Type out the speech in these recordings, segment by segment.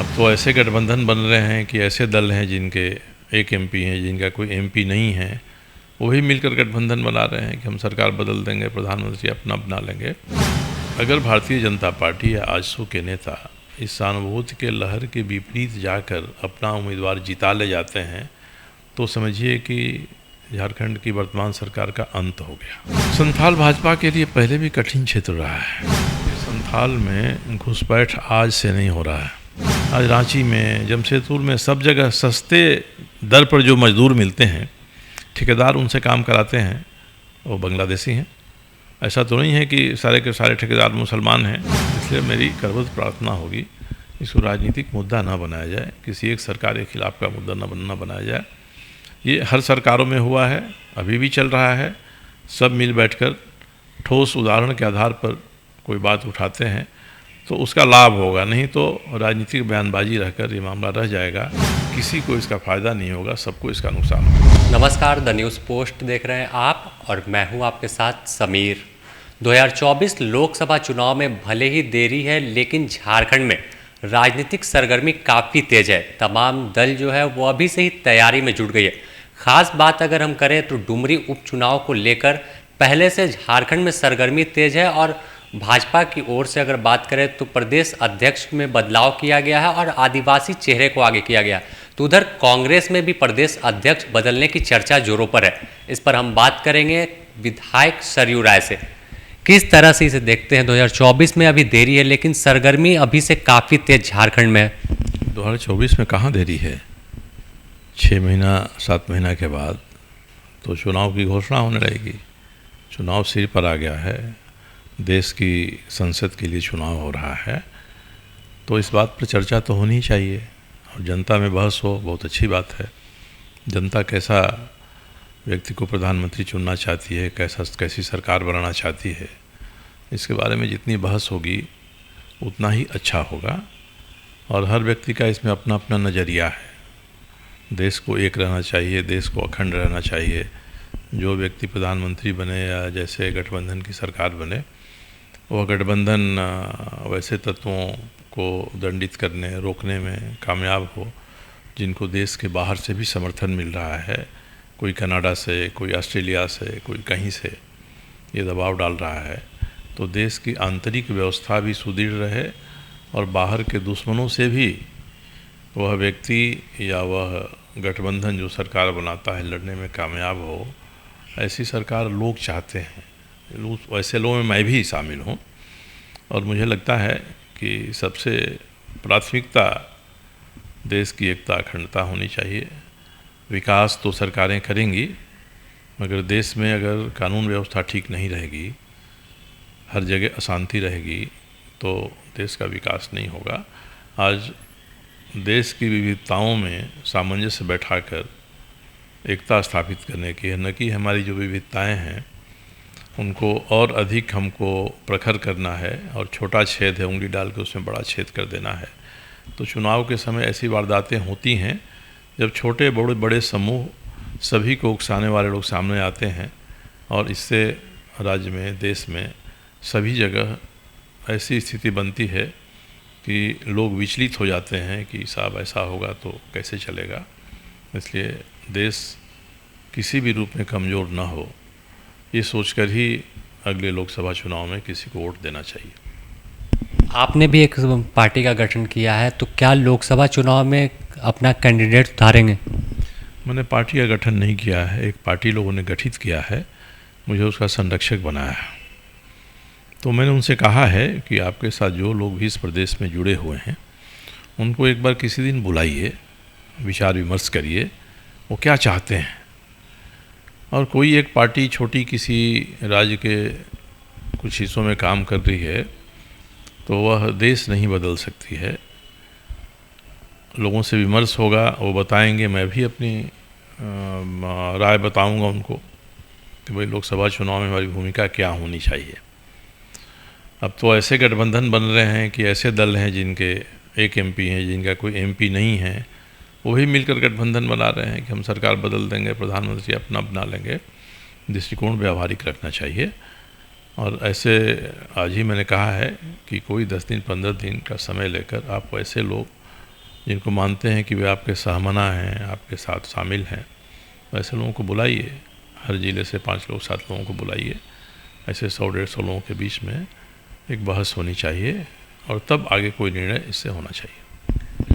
अब तो ऐसे गठबंधन बन रहे हैं कि ऐसे दल हैं जिनके एक एमपी हैं, जिनका कोई एमपी नहीं है, वही मिलकर गठबंधन बना रहे हैं कि हम सरकार बदल देंगे, प्रधानमंत्री अपना बना लेंगे। अगर भारतीय जनता पार्टी या आजसू के नेता इस सहानुभूति के लहर के विपरीत जाकर अपना उम्मीदवार जिता ले जाते हैं तो समझिए कि झारखंड की वर्तमान सरकार का अंत हो गया। संथाल भाजपा के लिए पहले भी कठिन क्षेत्र रहा है। संथाल में घुसपैठ आज से नहीं हो रहा है। आज रांची में, जमशेदपुर में, सब जगह सस्ते दर पर जो मजदूर मिलते हैं, ठेकेदार उनसे काम कराते हैं, वो बांग्लादेशी हैं। ऐसा तो नहीं है कि सारे के सारे ठेकेदार मुसलमान हैं। इसलिए मेरी करबद्ध प्रार्थना होगी, इसको राजनीतिक मुद्दा ना बनाया जाए, किसी एक सरकार के खिलाफ का मुद्दा न बनाया जाए। ये हर सरकारों में हुआ है, अभी भी चल रहा है। सब मिल बैठकर ठोस उदाहरण के आधार पर कोई बात उठाते हैं तो उसका लाभ होगा, नहीं तो राजनीतिक बयानबाजी रहकर ये मामला रह जाएगा। किसी को इसका फ़ायदा नहीं होगा, सबको इसका नुकसान होगा। नमस्कार, द न्यूज़ पोस्ट देख रहे हैं आप और मैं हूं आपके साथ समीर। 2024 लोकसभा चुनाव में भले ही देरी है, लेकिन झारखंड में राजनीतिक सरगर्मी काफ़ी तेज है। तमाम दल जो है वो अभी से ही तैयारी में जुट गई है। खास बात अगर हम करें तो डुमरी उपचुनाव को लेकर पहले से झारखंड में सरगर्मी तेज है और भाजपा की ओर से अगर बात करें तो प्रदेश अध्यक्ष में बदलाव किया गया है और आदिवासी चेहरे को आगे किया गया। तो उधर कांग्रेस में भी प्रदेश अध्यक्ष बदलने की चर्चा जोरों पर है। इस पर हम बात करेंगे विधायक सरयू राय से। किस तरह से इसे देखते हैं? 2024 में अभी देरी है, लेकिन सरगर्मी अभी से काफ़ी तेज झारखंड में है। 2024 में कहाँ देरी है? 6 महीना 7 महीना के बाद तो चुनाव की घोषणा होने रहेगी। चुनाव सिर पर आ गया है, देश की संसद के लिए चुनाव हो रहा है, तो इस बात पर चर्चा तो होनी चाहिए और जनता में बहस हो, बहुत अच्छी बात है। जनता कैसा व्यक्ति को प्रधानमंत्री चुनना चाहती है, कैसी सरकार बनाना चाहती है, इसके बारे में जितनी बहस होगी उतना ही अच्छा होगा। और हर व्यक्ति का इसमें अपना अपना नज़रिया है। देश को एक रहना चाहिए, देश को अखंड रहना चाहिए। जो व्यक्ति प्रधानमंत्री बने या जैसे गठबंधन की सरकार बने, वह गठबंधन वैसे तत्वों को दंडित करने, रोकने में कामयाब हो जिनको देश के बाहर से भी समर्थन मिल रहा है। कोई कनाडा से, कोई ऑस्ट्रेलिया से, कोई कहीं से ये दबाव डाल रहा है, तो देश की आंतरिक व्यवस्था भी सुदृढ़ रहे और बाहर के दुश्मनों से भी वह व्यक्ति या वह गठबंधन जो सरकार बनाता है लड़ने में कामयाब हो। ऐसी सरकार लोग चाहते हैं। वैसे लोगों में मैं भी शामिल हूँ और मुझे लगता है कि सबसे प्राथमिकता देश की एकता अखंडता होनी चाहिए। विकास तो सरकारें करेंगी, मगर देश में अगर कानून व्यवस्था ठीक नहीं रहेगी, हर जगह अशांति रहेगी, तो देश का विकास नहीं होगा। आज देश की विविधताओं में सामंजस्य बैठाकर एकता स्थापित करने की है, न कि हमारी जो विविधताएं हैं उनको और अधिक हमको प्रखर करना है और छोटा छेद है उंगली डाल के उसमें बड़ा छेद कर देना है। तो चुनाव के समय ऐसी वारदातें होती हैं जब छोटे बड़े समूह सभी को उकसाने वाले लोग सामने आते हैं और इससे राज्य में, देश में सभी जगह ऐसी स्थिति बनती है कि लोग विचलित हो जाते हैं कि साहब ऐसा होगा तो कैसे चलेगा। इसलिए देश किसी भी रूप में कमज़ोर ना हो, ये सोचकर ही अगले लोकसभा चुनाव में किसी को वोट देना चाहिए। आपने भी एक पार्टी का गठन किया है, तो क्या लोकसभा चुनाव में अपना कैंडिडेट उतारेंगे? मैंने पार्टी का गठन नहीं किया है, एक पार्टी लोगों ने गठित किया है, मुझे उसका संरक्षक बनाया है। तो मैंने उनसे कहा है कि आपके साथ जो लोग भी इस प्रदेश में जुड़े हुए हैं उनको एक बार किसी दिन बुलाइए, विचार विमर्श करिए वो क्या चाहते हैं। और कोई एक पार्टी छोटी किसी राज्य के कुछ हिस्सों में काम कर रही है तो वह देश नहीं बदल सकती है। लोगों से विमर्श होगा, वो बताएंगे, मैं भी अपनी राय बताऊंगा उनको कि भाई लोकसभा चुनाव में हमारी भूमिका क्या होनी चाहिए। अब तो ऐसे गठबंधन बन रहे हैं कि ऐसे दल हैं जिनके एक एमपी हैं, जिनका कोई एमपी नहीं है, वही मिलकर गठबंधन बना रहे हैं कि हम सरकार बदल देंगे, प्रधानमंत्री अपना बना लेंगे। दृष्टिकोण व्यावहारिक रखना चाहिए। और ऐसे आज ही मैंने कहा है कि कोई 10 दिन 15 दिन का समय लेकर आप ऐसे लोग जिनको मानते हैं कि वे आपके सहमना हैं, आपके साथ शामिल हैं, ऐसे लोगों को बुलाइए। हर ज़िले से 5 लोग 7 लोगों को बुलाइए। ऐसे 100-150 लोगों के बीच में एक बहस होनी चाहिए और तब आगे कोई निर्णय इससे होना चाहिए।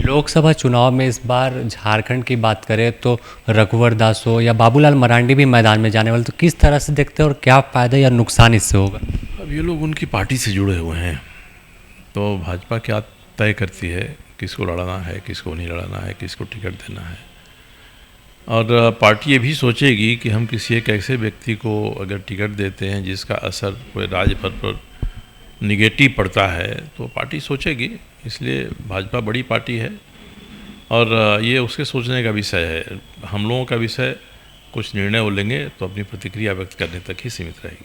लोकसभा चुनाव में इस बार झारखंड की बात करें तो रघुवर दास हो या बाबूलाल मरांडी भी मैदान में जाने वाले, तो किस तरह से देखते हैं और क्या फ़ायदा या नुकसान इससे होगा? अब ये लोग उनकी पार्टी से जुड़े हुए हैं, तो भाजपा क्या तय करती है किसको लड़ाना है, किसको नहीं लड़ाना है, किसको टिकट देना है। और पार्टी ये भी सोचेगी कि हम किसी एक ऐसे व्यक्ति को अगर टिकट देते हैं जिसका असर पूरे राज्य भर पर निगेटिव पड़ता है, तो पार्टी सोचेगी। इसलिए भाजपा बड़ी पार्टी है और ये उसके सोचने का विषय है। हम लोगों का विषय कुछ निर्णय वो लेंगे तो अपनी प्रतिक्रिया व्यक्त करने तक ही सीमित रहेगी।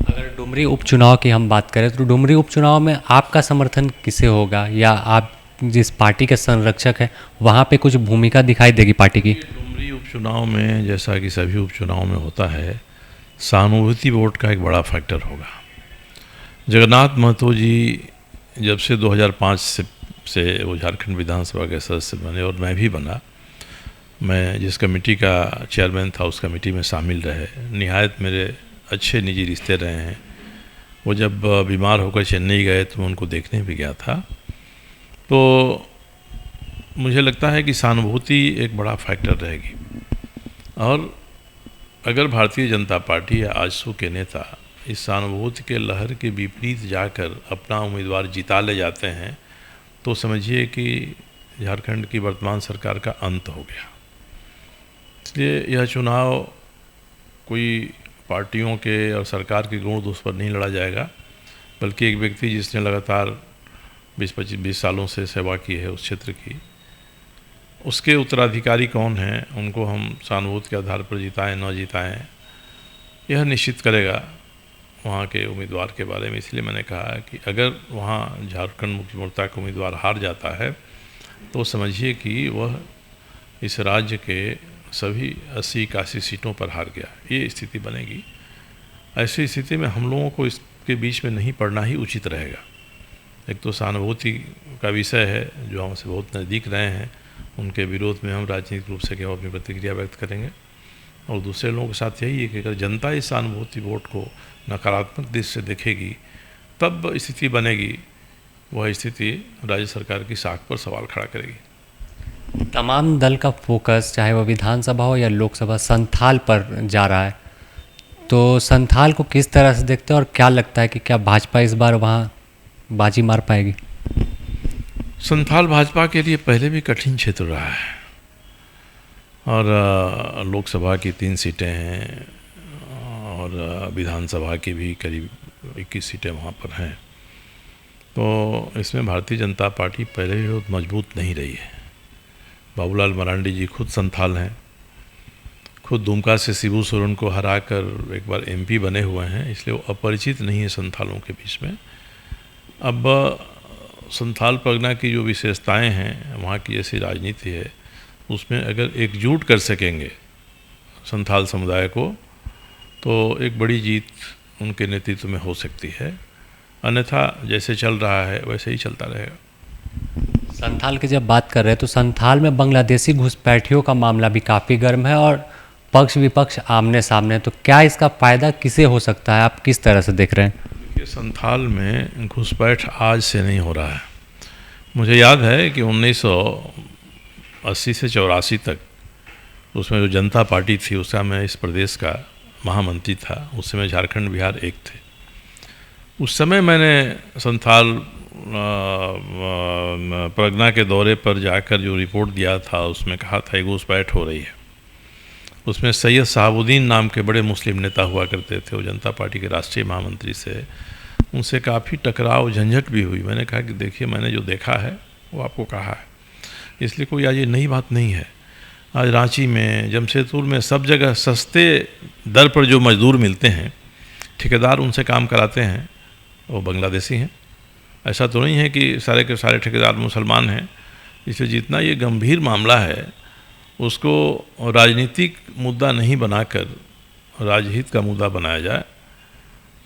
अगर डुमरी उपचुनाव की हम बात करें तो डुमरी उपचुनाव में आपका समर्थन किसे होगा, या आप जिस पार्टी के संरक्षक हैं वहाँ पे कुछ भूमिका दिखाई देगी पार्टी की? डुमरी उपचुनाव में जैसा कि सभी उपचुनाव में होता है, सहानुभूति वोट का एक बड़ा फैक्टर होगा। जगन्नाथ महतो जी जब से 2005 से वो झारखंड विधानसभा के सदस्य बने और मैं भी बना, मैं जिस कमेटी का चेयरमैन था उस कमेटी में शामिल रहे, निहायत मेरे अच्छे निजी रिश्ते रहे हैं। वो जब बीमार होकर चेन्नई गए तो मैं उनको देखने भी गया था। तो मुझे लगता है कि सहानुभूति एक बड़ा फैक्टर रहेगी और अगर भारतीय जनता पार्टी या आजसू के नेता इस सहानुभूति के लहर के विपरीत जाकर अपना उम्मीदवार जिता ले जाते हैं तो समझिए कि झारखंड की वर्तमान सरकार का अंत हो गया। इसलिए यह चुनाव कोई पार्टियों के और सरकार के गुण दोष पर नहीं लड़ा जाएगा, बल्कि एक व्यक्ति जिसने लगातार 20 सालों से सेवा की है उस क्षेत्र की, उसके उत्तराधिकारी कौन हैं, उनको हम सहानुभूति के आधार पर जिताएं न जिताएं, यह निश्चित करेगा वहाँ के उम्मीदवार के बारे में। इसलिए मैंने कहा कि अगर वहाँ झारखंड मुक्ति मोर्चा का उम्मीदवार हार जाता है तो समझिए कि वह इस राज्य के सभी 80-81 सीटों पर हार गया, ये स्थिति बनेगी। ऐसी स्थिति में हम लोगों को इसके बीच में नहीं पड़ना ही उचित रहेगा। एक तो सहानुभूति का विषय है जो हमसे बहुत नज़दीक रहे हैं, उनके विरोध में हम राजनीतिक रूप से केवल अपनी प्रतिक्रिया व्यक्त करेंगे, और दूसरे लोगों के साथ यही है कि अगर जनता इस सहानुभूति वोट को नकारात्मक दृष्टि से देखेगी तब स्थिति बनेगी, वह स्थिति राज्य सरकार की साख पर सवाल खड़ा करेगी। तमाम दल का फोकस चाहे वह विधानसभा हो या लोकसभा संथाल पर जा रहा है, तो संथाल को किस तरह से देखते हैं और क्या लगता है कि क्या भाजपा इस बार वहाँ बाजी मार पाएगी? संथाल भाजपा के लिए पहले भी कठिन क्षेत्र रहा है और लोकसभा की 3 सीटें हैं और विधानसभा की भी करीब 21 सीटें वहाँ पर हैं। तो इसमें भारतीय जनता पार्टी पहले भी बहुत मजबूत नहीं रही है। बाबूलाल मरांडी जी खुद संथाल हैं, खुद दुमका से शिबू सोरेन को हराकर एक बार MP बने हुए हैं, इसलिए वो अपरिचित नहीं है संथालों के बीच में। अब संथाल परगना की जो विशेषताएं हैं, वहाँ की जैसी राजनीति है, उसमें अगर एकजुट कर सकेंगे संथाल समुदाय को तो एक बड़ी जीत उनके नेतृत्व में हो सकती है। अन्यथा जैसे चल रहा है वैसे ही चलता रहेगा। संथाल की जब बात कर रहे हैं तो संथाल में बांग्लादेशी घुसपैठियों का मामला भी काफ़ी गर्म है और पक्ष विपक्ष आमने सामने, तो क्या इसका फ़ायदा किसे हो सकता है, आप किस तरह से देख रहे हैं? देखिए, संथाल में घुसपैठ आज से नहीं हो रहा है। मुझे याद है कि 1980 से 84 तक उसमें जो जनता पार्टी थी उसका मैं इस प्रदेश का महामंत्री था। उस समय झारखंड बिहार एक थे। उस समय मैंने संथाल परगना के दौरे पर जाकर जो रिपोर्ट दिया था उसमें कहा था घुसपैठ हो रही है। उसमें सैयद शहाबुद्दीन नाम के बड़े मुस्लिम नेता हुआ करते थे, वो जनता पार्टी के राष्ट्रीय महामंत्री से, उनसे काफ़ी टकराव झंझट भी हुई। मैंने कहा कि देखिए, मैंने जो देखा है वो आपको कहा है, इसलिए कोई आज ये नई बात नहीं है। आज रांची में, जमशेदपुर में, सब जगह सस्ते दर पर जो मजदूर मिलते हैं, ठेकेदार उनसे काम कराते हैं, वो बांग्लादेशी हैं। ऐसा तो नहीं है कि सारे के सारे ठेकेदार मुसलमान हैं। इसलिए जितना ये गंभीर मामला है उसको राजनीतिक मुद्दा नहीं बनाकर राजहित का मुद्दा बनाया जाए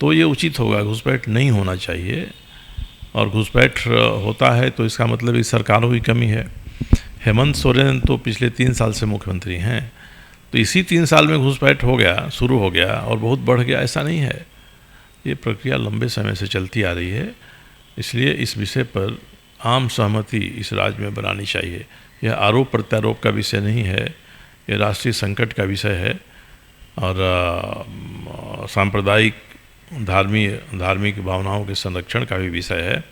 तो ये उचित होगा। घुसपैठ नहीं होना चाहिए, और घुसपैठ होता है तो इसका मतलब इस सरकारों की कमी है। हेमंत सोरेन तो पिछले 3 साल से मुख्यमंत्री हैं, तो इसी 3 साल में घुसपैठ हो गया, शुरू हो गया और बहुत बढ़ गया, ऐसा नहीं है। ये प्रक्रिया लंबे समय से चलती आ रही है। इसलिए इस विषय पर आम सहमति इस राज्य में बनानी चाहिए। यह आरोप प्रत्यारोप का विषय नहीं है, ये राष्ट्रीय संकट का विषय है और सांप्रदायिक धार्मिक भावनाओं के संरक्षण का भी विषय है।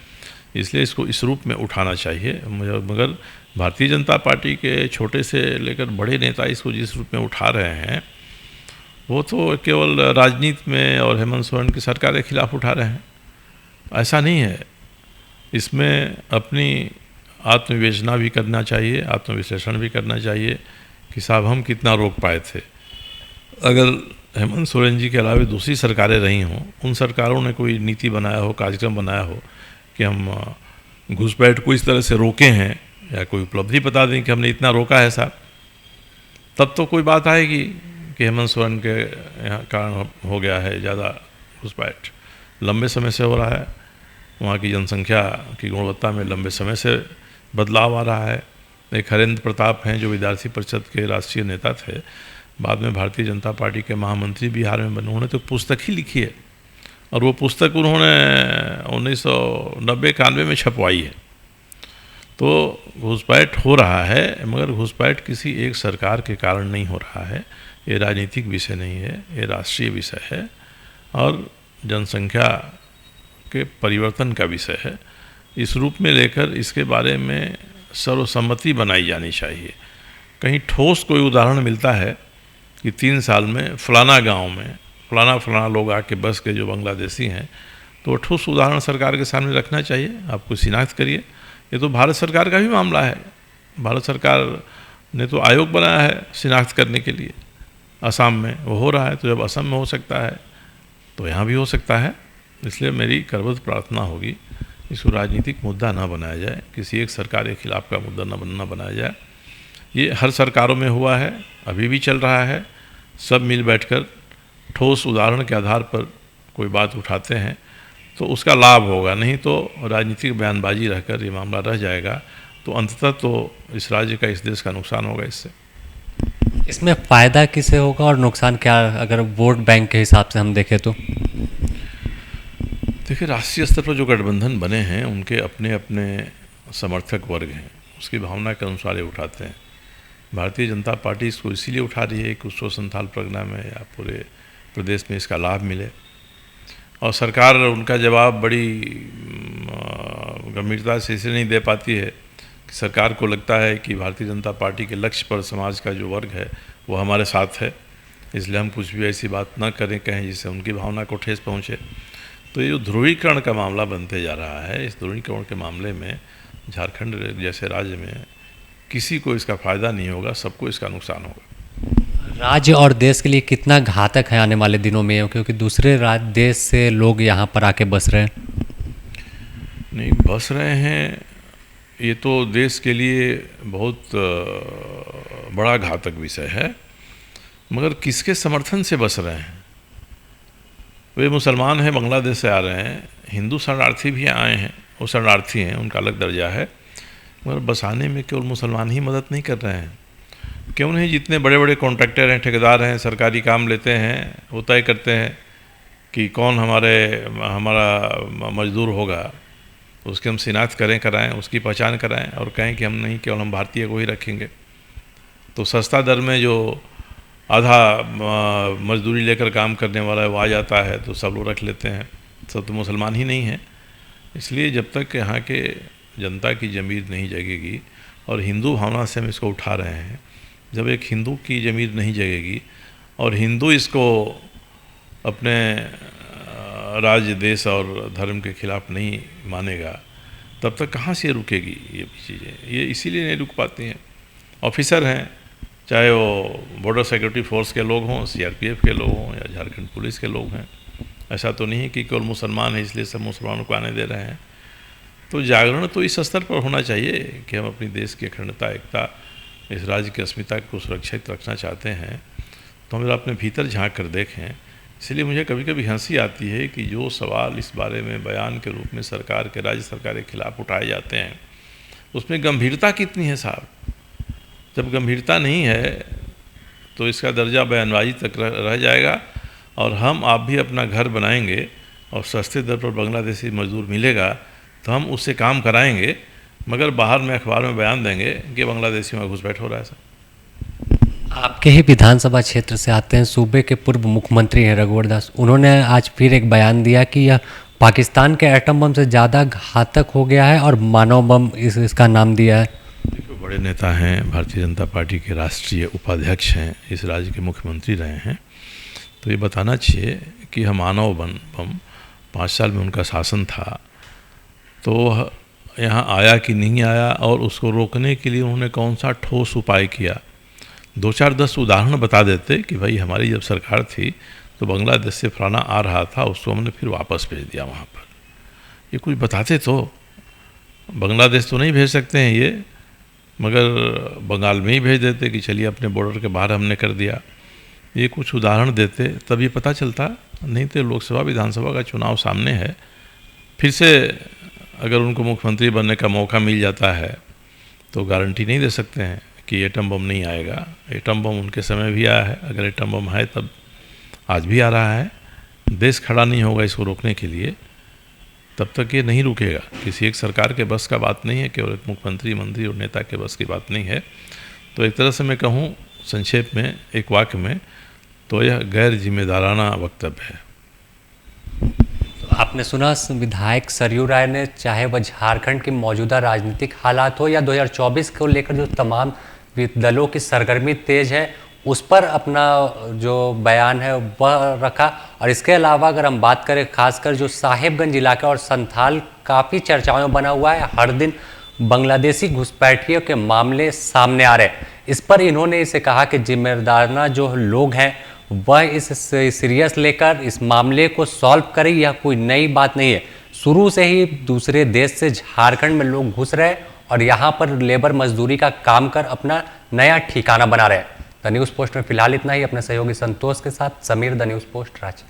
इसलिए इसको इस रूप में उठाना चाहिए। मगर भारतीय जनता पार्टी के छोटे से लेकर बड़े नेता इसको जिस रूप में उठा रहे हैं, वो तो केवल राजनीति में और हेमंत सोरेन की सरकार के खिलाफ उठा रहे हैं, ऐसा नहीं है। इसमें अपनी आत्मविवेचना भी करना चाहिए, आत्मविश्लेषण भी करना चाहिए कि साहब हम कितना रोक पाए थे। अगर हेमंत सोरेन जी के अलावा दूसरी सरकारें रही हों, उन सरकारों ने कोई नीति बनाया हो, कार्यक्रम बनाया हो कि हम घुसपैठ को इस तरह से रोके हैं, या कोई उपलब्धि बता दें कि हमने इतना रोका है साहब, तब तो कोई बात आएगी कि हेमंत सोरेन के यहाँ कारण हो गया है ज़्यादा घुसपैठ। लंबे समय से हो रहा है, वहाँ की जनसंख्या की गुणवत्ता में लंबे समय से बदलाव आ रहा है। एक हरेंद्र प्रताप हैं जो विद्यार्थी परिषद के राष्ट्रीय नेता थे, बाद में भारतीय जनता पार्टी के महामंत्री बिहार में बने। उन्होंने तो पुस्तक ही लिखी है और वो पुस्तक उन्होंने 1990-91 में छपवाई है। तो घुसपैठ हो रहा है, मगर घुसपैठ किसी एक सरकार के कारण नहीं हो रहा है। ये राजनीतिक विषय नहीं है, ये राष्ट्रीय विषय है और जनसंख्या के परिवर्तन का विषय है। इस रूप में लेकर इसके बारे में सर्वसम्मति बनाई जानी चाहिए। कहीं ठोस कोई उदाहरण मिलता है कि 3 साल में फलाना गांव में फलाना लोग आके बस के जो बांग्लादेशी हैं, तो ठोस उदाहरण सरकार के सामने रखना चाहिए। आपको शिनाख्त करिए। ये तो भारत सरकार का भी मामला है। भारत सरकार ने तो आयोग बनाया है शिनाख्त करने के लिए। असम में वो हो रहा है, तो जब असम में हो सकता है तो यहाँ भी हो सकता है। इसलिए मेरी करबद्ध प्रार्थना होगी, इसको राजनीतिक मुद्दा ना बनाया जाए, किसी एक सरकार के खिलाफ का मुद्दा न बनाया जाए। ये हर सरकारों में हुआ है, अभी भी चल रहा है। सब मिल बैठकर ठोस उदाहरण के आधार पर कोई बात उठाते हैं तो उसका लाभ होगा, नहीं तो राजनीतिक बयानबाजी रहकर ये मामला रह जाएगा, तो अंततः तो इस राज्य का, इस देश का नुकसान होगा इससे। इसमें फ़ायदा किसे होगा और नुकसान क्या, अगर वोट बैंक के हिसाब से हम देखें तो? देखिए, राष्ट्रीय स्तर पर जो गठबंधन बने हैं उनके अपने अपने समर्थक वर्ग हैं, उसकी भावना के अनुसार ये उठाते हैं। भारतीय जनता पार्टी इसको इसीलिए उठा रही है कि उसको संथाल परगना में या पूरे प्रदेश में इसका लाभ मिले, और सरकार उनका जवाब बड़ी गंभीरता से इसे नहीं दे पाती है कि सरकार को लगता है कि भारतीय जनता पार्टी के लक्ष्य पर समाज का जो वर्ग है वो हमारे साथ है, इसलिए हम कुछ भी ऐसी बात ना कहें जिससे उनकी भावना को ठेस पहुँचे। तो ये जो ध्रुवीकरण का मामला बनते जा रहा है, इस ध्रुवीकरण के मामले में झारखंड जैसे राज्य में किसी को इसका फ़ायदा नहीं होगा, सबको इसका नुकसान होगा। राज्य और देश के लिए कितना घातक है आने वाले दिनों में, क्योंकि दूसरे देश से लोग यहाँ पर आके बस रहे हैं? नहीं बस रहे हैं, ये तो देश के लिए बहुत बड़ा घातक विषय है, मगर किसके समर्थन से बस रहे हैं? वे मुसलमान हैं, बांग्लादेश से आ रहे हैं, हिंदू शरणार्थी भी आए हैं, वो शरणार्थी हैं, उनका अलग दर्जा है, मगर बसाने में केवल मुसलमान ही मदद नहीं कर रहे हैं। क्यों नहीं, जितने बड़े बड़े कॉन्ट्रैक्टर हैं, ठेकेदार हैं, सरकारी काम लेते हैं, वो तय करते हैं कि कौन हमारा मजदूर होगा, उसकी हम शिनाख्त कराएं, उसकी पहचान कराएं और कहें कि हम नहीं, केवल हम भारतीय को ही रखेंगे। तो सस्ता दर में जो आधा मजदूरी लेकर काम करने वाला है वो आ जाता है, तो सब लोग रख लेते हैं। सब तो मुसलमान ही नहीं हैं। इसलिए जब तक यहाँ के जनता की ज़मीर नहीं जगेगी, और हिंदू भावना से हम इसको उठा रहे हैं, जब एक हिंदू की ज़मीर नहीं जगेगी और हिंदू इसको अपने राज्य, देश और धर्म के खिलाफ नहीं मानेगा, तब तक कहाँ से रुकेगी ये चीज़ें? ये इसीलिए नहीं रुक पाती हैं। ऑफिसर हैं, चाहे वो बॉर्डर सिक्योरिटी फोर्स के लोग हों, सीआरपीएफ के लोग हों या झारखंड पुलिस के लोग हैं, ऐसा तो नहीं है कि केवल मुसलमान है इसलिए सब मुसलमानों को आने दे रहे हैं। तो जागरण तो इस स्तर पर होना चाहिए कि हम अपनी देश की अखंडता, एकता, इस राज्य की अस्मिता को सुरक्षित रखना चाहते हैं, तो हम अपने भीतर झांक कर देखें। इसलिए मुझे कभी कभी हंसी आती है कि जो सवाल इस बारे में बयान के रूप में सरकार के, राज्य सरकार के खिलाफ उठाए जाते हैं, उसमें गंभीरता कितनी है साहब। जब गंभीरता नहीं है तो इसका दर्जा बयानबाजी तक रह जाएगा, और हम आप भी अपना घर बनाएंगे और सस्ते दर पर बांग्लादेशी मजदूर मिलेगा तो हम उससे काम कराएंगे, मगर बाहर में अखबार में बयान देंगे कि बांग्लादेशियों में घुसपैठ हो रहा है। सर, आपके ही विधानसभा क्षेत्र से आते हैं, सूबे के पूर्व मुख्यमंत्री हैं रघुवर दास, उन्होंने आज फिर एक बयान दिया कि यह पाकिस्तान के एटम बम से ज़्यादा घातक हो गया है और मानव बम इसका नाम दिया है। देखो, बड़े नेता हैं, भारतीय जनता पार्टी के राष्ट्रीय उपाध्यक्ष हैं, इस राज्य के मुख्यमंत्री रहे हैं, तो ये बताना चाहिए कि हम मानव बम 5 साल में उनका शासन था तो यहाँ आया कि नहीं आया, और उसको रोकने के लिए उन्होंने कौन सा ठोस उपाय किया। 2-4-10 उदाहरण बता देते कि भाई हमारी जब सरकार थी तो बांग्लादेश से फलाना आ रहा था, उसको हमने फिर वापस भेज दिया वहाँ पर। ये कुछ बताते तो, बांग्लादेश तो नहीं भेज सकते हैं ये, मगर बंगाल में ही भेज देते कि चलिए अपने बॉर्डर के बाहर हमने कर दिया। ये कुछ उदाहरण देते तभी पता चलता, नहीं तो लोकसभा विधानसभा का चुनाव सामने है, फिर से अगर उनको मुख्यमंत्री बनने का मौका मिल जाता है तो गारंटी नहीं दे सकते हैं कि एटम बम नहीं आएगा। एटम बम उनके समय भी आया है, अगर एटम बम है तब आज भी आ रहा है। देश खड़ा नहीं होगा इसको रोकने के लिए तब तक ये नहीं रुकेगा। किसी एक सरकार के बस का बात नहीं है, केवल एक मुख्यमंत्री, मंत्री और नेता के बस की बात नहीं है। तो एक तरह से मैं कहूँ संक्षेप में, एक वाक्य में, तो यह गैर जिम्मेदाराना वक्तव्य है। आपने सुना विधायक सरयू राय ने, चाहे वह झारखंड की मौजूदा राजनीतिक हालात हो या 2024 को लेकर जो तमाम दलों की सरगर्मी तेज है, उस पर अपना जो बयान है वह रखा। और इसके अलावा अगर हम बात करें खासकर जो साहेबगंज इलाका और संथाल काफ़ी चर्चाओं में बना हुआ है, हर दिन बांग्लादेशी घुसपैठियों के मामले सामने आ रहे हैं। इस पर इन्होंने इसे कहा कि जिम्मेदाराना जो लोग हैं वह इस सीरियस लेकर इस मामले को सॉल्व करें। यह कोई नई बात नहीं है, शुरू से ही दूसरे देश से झारखंड में लोग घुस रहे और यहाँ पर लेबर मजदूरी का काम कर अपना नया ठिकाना बना रहे हैं। द न्यूज़ पोस्ट में फिलहाल इतना ही। अपने सहयोगी संतोष के साथ Sameer, the news post, Ranchi.